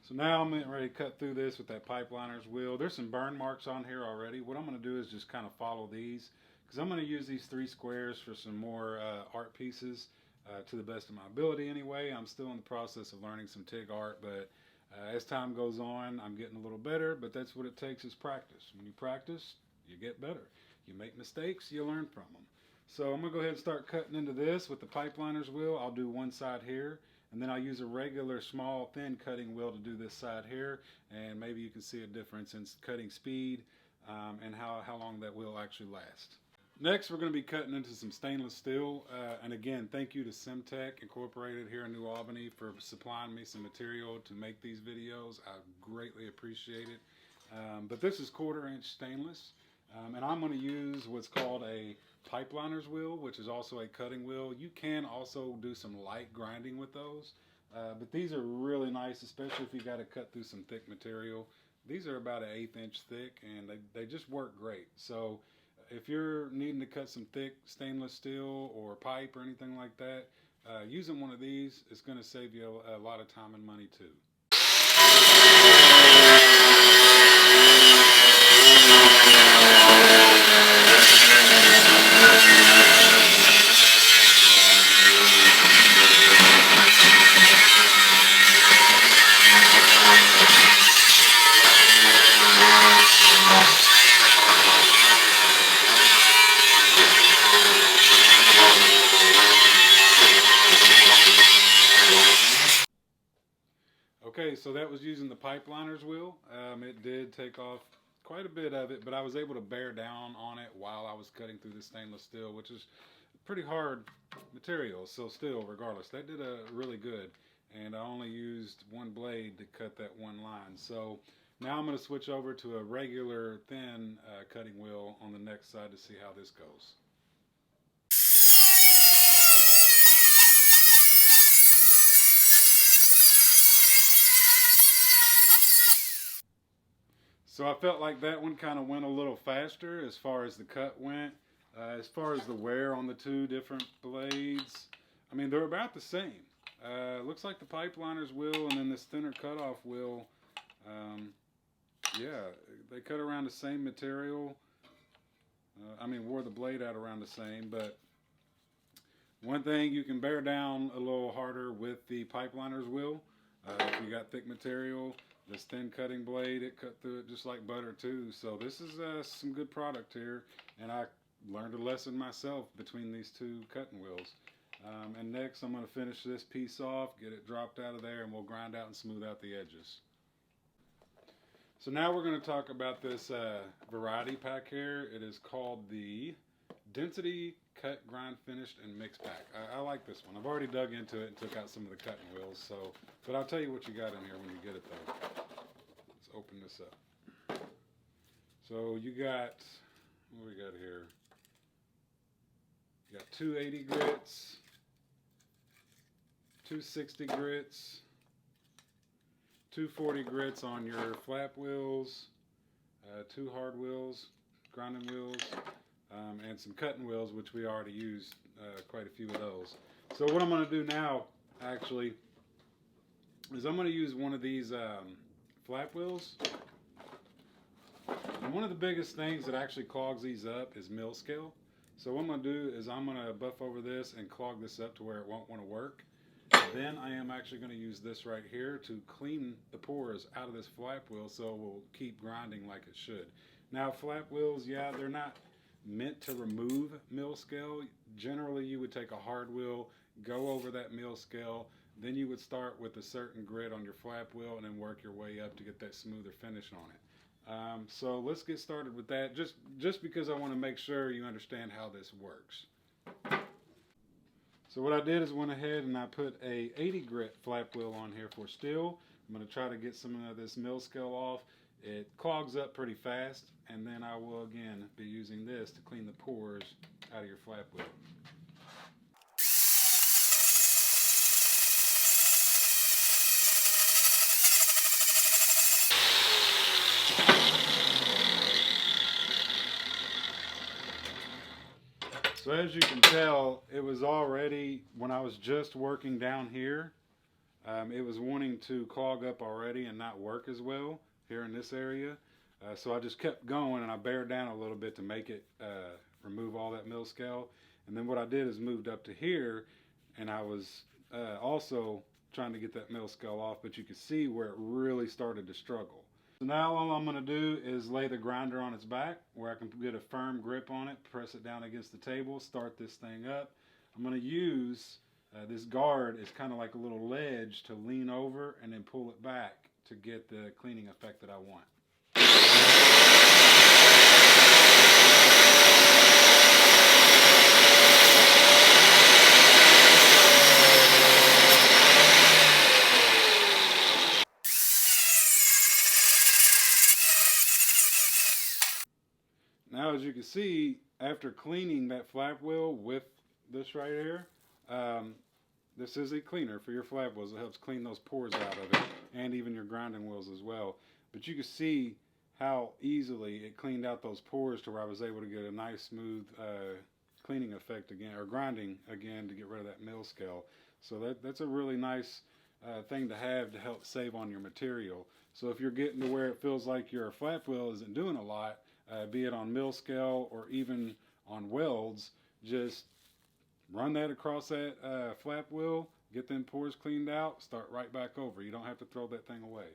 So now I'm getting ready to cut through this with that pipeliner's wheel. There's some burn marks on here already. What I'm going to do is just kind of follow these, because I'm going to use these 3 squares for some more art pieces to the best of my ability anyway. I'm still in the process of learning some TIG art, but as time goes on, I'm getting a little better, but that's what it takes is practice. When you practice, you get better. You make mistakes, you learn from them. So I'm going to go ahead and start cutting into this with the pipeliner's wheel. I'll do one side here, and then I'll use a regular small thin cutting wheel to do this side here, and maybe you can see a difference in cutting speed and how long that wheel actually lasts. Next, we're going to be cutting into some stainless steel, and again, thank you to Simtech Incorporated here in New Albany for supplying me some material to make these videos. I greatly appreciate it. But this is 1/4 inch stainless, and I'm going to use what's called a pipeliner's wheel, which is also a cutting wheel. You can also do some light grinding with those, but these are really nice, especially if you got to cut through some thick material. These are about an 1/8 inch thick, and they just work great. So if you're needing to cut some thick stainless steel or pipe or anything like that, using one of these is going to save you a lot of time and money too. Okay, so that was using the pipeliner's wheel. It did take off quite a bit of it, but I was able to bear down on it while I was cutting through the stainless steel, which is pretty hard material. So still, regardless, that did really good. And I only used one blade to cut that one line. So now I'm going to switch over to a regular thin cutting wheel on the next side to see how this goes. So I felt like that one kind of went a little faster as far as the cut went. As far as the wear on the 2 different blades, I mean, they're about the same. Looks like the pipeliner's wheel and then this thinner cutoff wheel, yeah, they cut around the same material. I mean, wore the blade out around the same, but one thing, you can bear down a little harder with the pipeliner's wheel. If you got thick material, this thin cutting blade, it cut through it just like butter too. So this is some good product here, and I learned a lesson myself between these 2 cutting wheels. And next I'm going to finish this piece off, get it dropped out of there, and we'll grind out and smooth out the edges. So now we're going to talk about this variety pack here. It is called the Density Cut, Grind, Finished, and Mix Pack. I like this one. I've already dug into it and took out some of the cutting wheels, so, but I'll tell you what you got in here when you get it though. Let's open this up. So you got, what do we got here? You got 2 80 grits, 2 60 grits, 2 40 grits on your flap wheels, 2 hard wheels, grinding wheels, and some cutting wheels, which we already used quite a few of those. So what I'm going to do now, actually, is I'm going to use one of these flap wheels. And one of the biggest things that actually clogs these up is mill scale. So what I'm going to do is I'm going to buff over this and clog this up to where it won't want to work. Then I am actually going to use this right here to clean the pores out of this flap wheel so it will keep grinding like it should. Now flap wheels, yeah, they're not meant to remove mill scale. Generally you would take a hard wheel, go over that mill scale, then you would start with a certain grit on your flap wheel and then work your way up to get that smoother finish on it. So let's get started with that, just because I want to make sure you understand how this works. So what I did is went ahead and I put a 80 grit flap wheel on here for steel. I'm going to try to get some of this mill scale off. It clogs up pretty fast, and then I will again be using this to clean the pores out of your flap wheel. So as you can tell, it was already, when I was just working down here, It was wanting to clog up already and not work as well here in this area. So I just kept going, and I bared down a little bit to make it remove all that mill scale. And then what I did is moved up to here, and I was also trying to get that mill scale off, but you could see where it really started to struggle. So now all I'm going to do is lay the grinder on its back where I can get a firm grip on it, press it down against the table, start this thing up. I'm going to use this guard as kind of like a little ledge to lean over and then pull it back to get the cleaning effect that I want. Now, as you can see, after cleaning that flap wheel with this right here, this is a cleaner for your flap wheels. It helps clean those pores out of it, and even your grinding wheels as well. But you can see how easily it cleaned out those pores to where I was able to get a nice smooth cleaning effect again, or grinding again, to get rid of that mill scale. So that's a really nice thing to have to help save on your material. So if you're getting to where it feels like your flap wheel isn't doing a lot, be it on mill scale or even on welds, just run that across that flap wheel, get them pores cleaned out, start right back over. You don't have to throw that thing away.